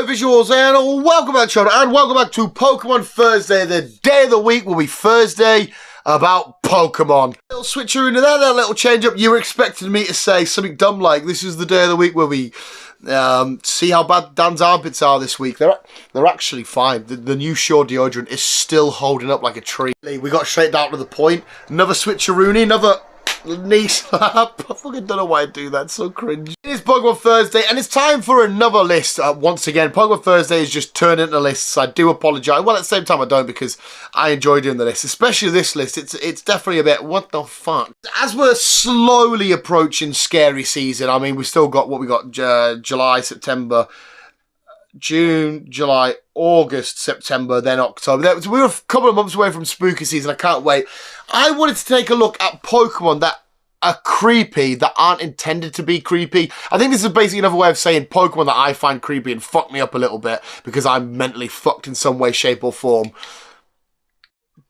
visuals and welcome back, children, and welcome back to Pokemon Thursday. The day of the week will be Thursday about Pokemon. Little switcheroo into that little change up. You were expecting me to say something dumb like this is the day of the week where we see how bad Dan's armpits are this week. They're actually fine. The new Shore deodorant is still holding up like a tree. We got straight down to the point. Another switcheroony, another knee slap. I fucking don't know why I do that. It's so cringe. It is Pokemon Thursday, and it's time for another list. Once again, Pokemon Thursday is just turned into lists. I do apologise. Well, at the same time, I don't, because I enjoy doing the list, especially this list. It's definitely a bit, what the fuck? As we're slowly approaching scary season, I mean, we've still got what we got, July, September, June, July, August, September, then October. We're a couple of months away from spooky season. I can't wait. I wanted to take a look at Pokemon that are creepy, that aren't intended to be creepy. I think this is basically another way of saying Pokemon that I find creepy and fuck me up a little bit because I'm mentally fucked in some way, shape or form.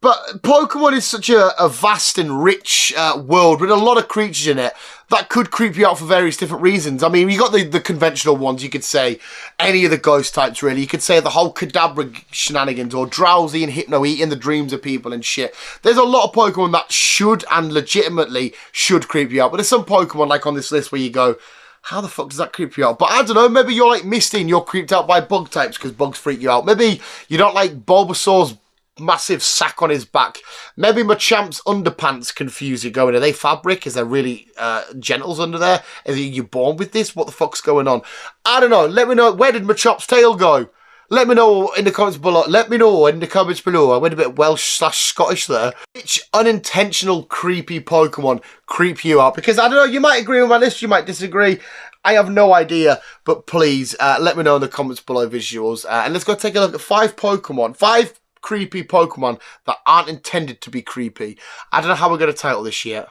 But Pokemon is such a vast and rich world with a lot of creatures in it that could creep you out for various different reasons. I mean, you got the conventional ones. You could say any of the ghost types, really. You could say the whole Kadabra shenanigans, or Drowsy and Hypno eating the dreams of people and shit. There's a lot of Pokemon that should and legitimately should creep you out. But there's some Pokemon, like on this list, where you go, how the fuck does that creep you out? But I don't know, maybe you're like Misty and you're creeped out by bug types because bugs freak you out. Maybe you don't like Bulbasaur's massive sack on his back. Maybe Machamp's underpants confuse you, going, are they fabric? Is there really genitals under there? Are you born with this? What the fuck's going on? I don't know. Let me know. Where did Machamp's tail go? Let me know in the comments below. Let me know in the comments below. I went a bit Welsh/Scottish there. Which unintentional creepy Pokemon creep you out? Because I don't know, you might agree with my list, you might disagree. I have no idea, but please let me know in the comments below, visuals. And let's go take a look at 5 creepy Pokemon that aren't intended to be creepy. I don't know how we're going to title this yet.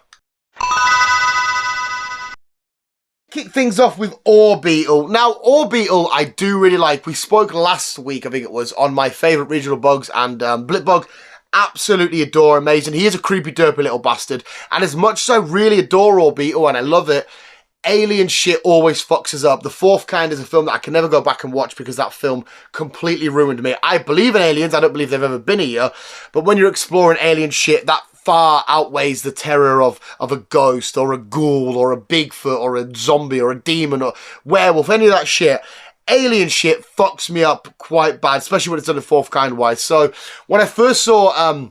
Kick things off with Orbeetle. Now, Orbeetle I do really like. We spoke last week, I think it was, on my favourite regional bugs, and Blipbug, absolutely adore, amazing. He is a creepy, derpy little bastard. And as much as I really adore Orbeetle and I love it, alien shit always fucks us up. The Fourth Kind is a film that I can never go back and watch because that film completely ruined me. I believe in aliens. I don't believe they've ever been here. But when you're exploring alien shit, that far outweighs the terror of a ghost or a ghoul or a Bigfoot or a zombie or a demon or werewolf, any of that shit. Alien shit fucks me up quite bad, especially when it's done in Fourth Kind wise. So when I first saw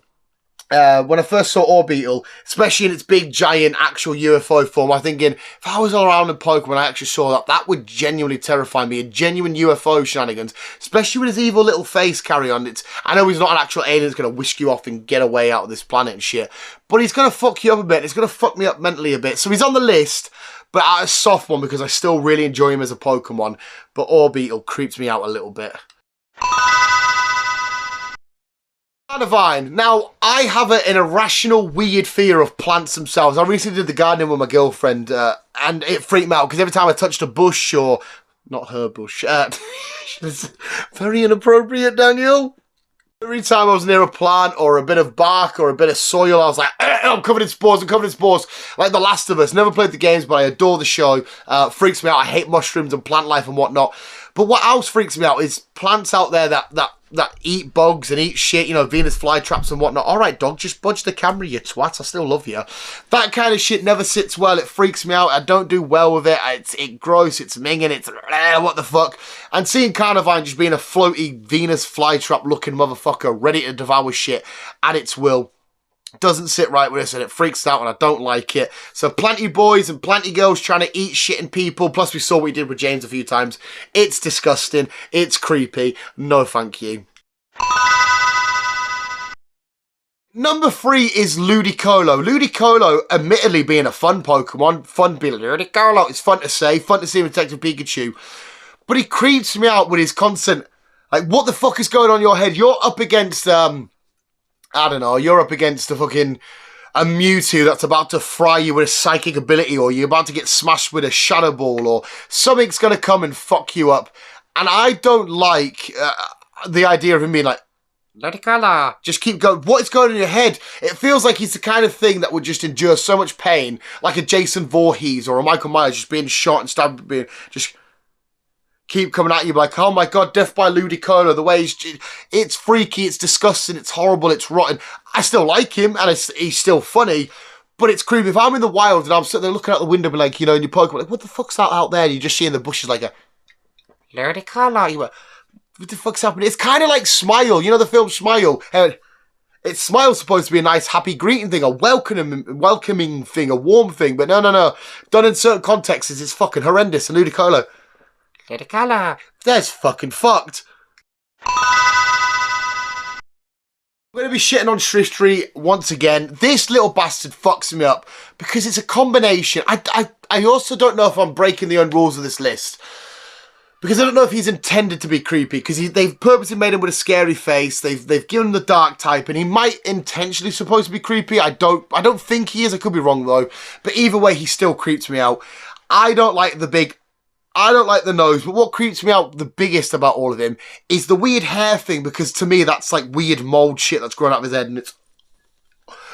Orbeetle, especially in its big, giant, actual UFO form, I'm thinking, if I was all around in Pokemon, I actually saw that would genuinely terrify me. A genuine UFO shenanigans, especially with his evil little face carry on. I know he's not an actual alien that's going to whisk you off and get away out of this planet and shit, but he's going to fuck you up a bit. It's going to fuck me up mentally a bit. So he's on the list, but at a soft one because I still really enjoy him as a Pokemon. But Orbeetle creeps me out a little bit. Vine. Now, I have an irrational, weird fear of plants themselves. I recently did the gardening with my girlfriend, and it freaked me out because every time I touched a bush, or not her bush, it's very inappropriate, Daniel. Every time I was near a plant or a bit of bark or a bit of soil, I was like, I'm covered in spores, I'm covered in spores. Like The Last of Us. Never played the games, but I adore the show. Freaks me out. I hate mushrooms and plant life and whatnot. But what else freaks me out is plants out there that eat bugs and eat shit, you know, Venus flytraps and whatnot. All right, dog, just budge the camera, you twat. I still love you. That kind of shit never sits well. It freaks me out. I don't do well with it. It's gross. It's minging. It's what the fuck. And seeing Carnivine just being a floaty Venus flytrap looking motherfucker ready to devour shit at its will doesn't sit right with us, and it freaks out, and I don't like it. So plenty boys and plenty girls trying to eat shit in people. Plus we saw what we did with James a few times. It's disgusting. It's creepy. No thank you. Number 3 is Ludicolo. Ludicolo, admittedly being a fun Pokemon, fun being Ludicolo, it's fun to say, fun to see him Detective Pikachu, but he creeps me out with his constant, like, what the fuck is going on in your head? You're up against, I don't know, you're up against a fucking a Mewtwo that's about to fry you with a psychic ability, or you're about to get smashed with a Shadow Ball, or something's going to come and fuck you up. And I don't like the idea of him being like, Ludicolo, just keep going. What is going on in your head? It feels like he's the kind of thing that would just endure so much pain, like a Jason Voorhees or a Michael Myers just being shot and stabbed, being just keep coming at you like, oh my god, Death by Ludicolo, the way it's freaky, it's disgusting, it's horrible, it's rotten. I still like him, and he's still funny, but it's creepy. If I'm in the wild and I'm sitting there looking out the window, like, you know, in your Pokemon, like, what the fuck's that out there? And you just see in the bushes like a Ludicolo. You went, what the fuck's happening? It's kind of like Smile, you know the film Smile? It's Smile's supposed to be a nice, happy greeting thing, a welcoming thing, a warm thing, but no. Done in certain contexts, it's fucking horrendous. And Ludicolo. That's fucking fucked. I'm going to be shitting on Swiftry once again. This little bastard fucks me up because it's a combination. I also don't know if I'm breaking the own rules of this list. Because I don't know if he's intended to be creepy, because they've purposely made him with a scary face. They've given him the dark type, and he might intentionally supposed to be creepy. I don't think he is. I could be wrong though. But either way, he still creeps me out. I don't like the nose, but what creeps me out the biggest about all of him is the weird hair thing, because to me that's like weird mold shit that's growing out of his head, and it's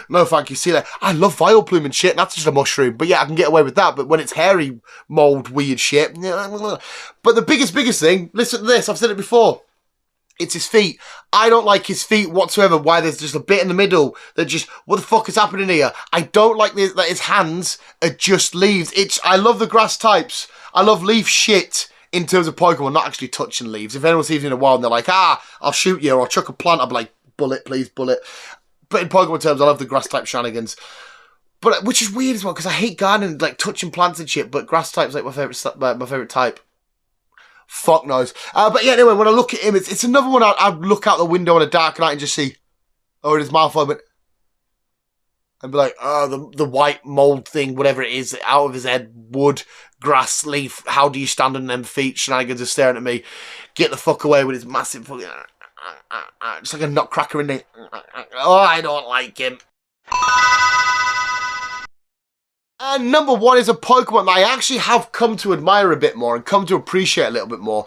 no thank you. See that? I love Vileplume and shit, and that's just a mushroom. But yeah, I can get away with that. But when it's hairy, mold, weird shit. But the biggest thing, listen to this, I've said it before. It's his feet. I don't like his feet whatsoever. Why there's just a bit in the middle that just, what the fuck is happening here? I don't like that his hands are just leaves. I love the grass types. I love leaf shit in terms of Pokemon, not actually touching leaves. If anyone sees me in a wild and they're like, I'll shoot you, or I'll chuck a plant, I'll be like, bullet, please, bullet. But in Pokemon terms, I love the grass type shenanigans. But which is weird as well, because I hate gardening, like touching plants and shit. But grass type's like my favorite type. Fuck knows. But yeah, anyway, when I look at him, it's another one I'd look out the window on a dark night and just see, in his mouth open, and be like, oh, the white mold thing, whatever it is, out of his head, wood, grass, leaf. How do you stand on them feet? Shenanigans are staring at me. Get the fuck away with his massive fucking. Just like a nutcracker in there. Oh, I don't like him. And number one is a Pokemon that I actually have come to admire a bit more and come to appreciate a little bit more.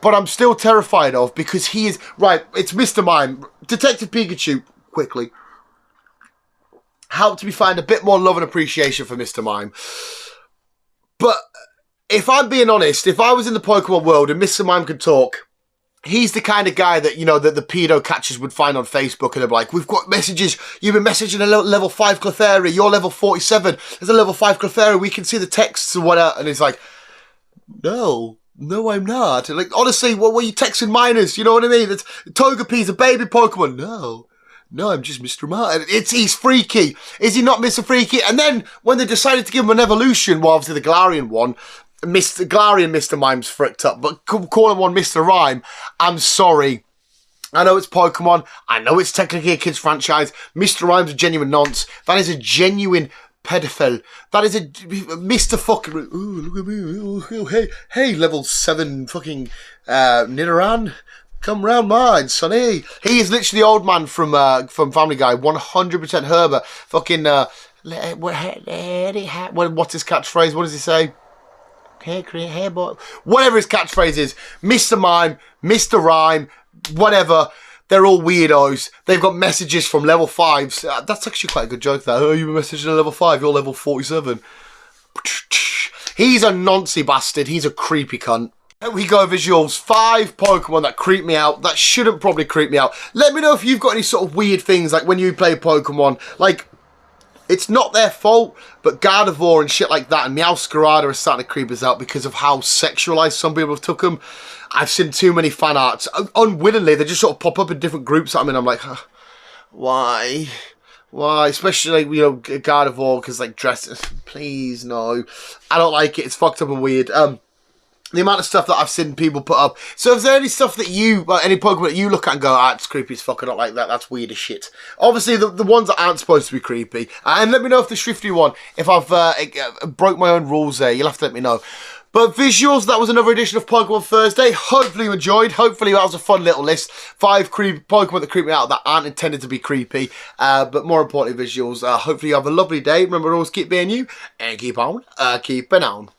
But I'm still terrified of, because he is... Right, it's Mr. Mime. Detective Pikachu, quickly, helped me find a bit more love and appreciation for Mr. Mime. But if I'm being honest, if I was in the Pokemon world and Mr. Mime could talk... He's the kind of guy that, you know, that the pedo catchers would find on Facebook, and they're like, we've got messages, you've been messaging a level 5 Clefairy, you're level 47, there's a level 5 Clefairy, we can see the texts and whatever. And he's like, no, I'm not. And like, honestly, what were you texting minors? You know what I mean? Togepi's a baby Pokemon. No, I'm just Mr. Martin. He's freaky. Is he not Mr. Freaky? And then when they decided to give him an evolution, well, obviously the Galarian one, Mr. Galarian Mr. Mime's fricked up, but calling one Mr. Rhyme, I'm sorry. I know it's Pokemon. I know it's technically a kid's franchise. Mr. Rhyme's a genuine nonce. That is a genuine pedophile. That is a Mr. fucking... Ooh, look at me. Hey, level 7 fucking Nidoran. Come round mine, sonny. He is literally the old man from Family Guy. 100% Herbert. Fucking... what's his catchphrase? What does he say? Hey, boy. Whatever his catchphrase is, Mr. Mime, Mr. Rhyme, whatever, they're all weirdos. They've got messages from level 5s. That's actually quite a good joke, that. Oh, you were messaging a level 5, you're level 47. He's a noncy bastard. He's a creepy cunt. Here we go, visuals. 5 Pokemon that creep me out, that shouldn't probably creep me out. Let me know if you've got any sort of weird things, like when you play Pokemon, like... It's not their fault, but Gardevoir and shit like that and Meowscarada are starting to creep us out because of how sexualized some people have took them. I've seen too many fan arts. Unwillingly, they just sort of pop up in different groups that I'm in. I'm like, why? Why? Especially, you know, Gardevoir, because, like, dresses. Please, no. I don't like it. It's fucked up and weird. The amount of stuff that I've seen people put up. So is there any stuff that any Pokemon that you look at and go, it's creepy as fuck, I don't like that, that's weird as shit. Obviously, the ones that aren't supposed to be creepy. And let me know if the Swiftry one, if I've broke my own rules there, you'll have to let me know. But visuals, that was another edition of Pokemon Thursday. Hopefully you enjoyed. Hopefully that was a fun little list. 5 creepy Pokemon that creep me out that aren't intended to be creepy. But more importantly, visuals. Hopefully you have a lovely day. Remember, always keep being you and keep on keeping on.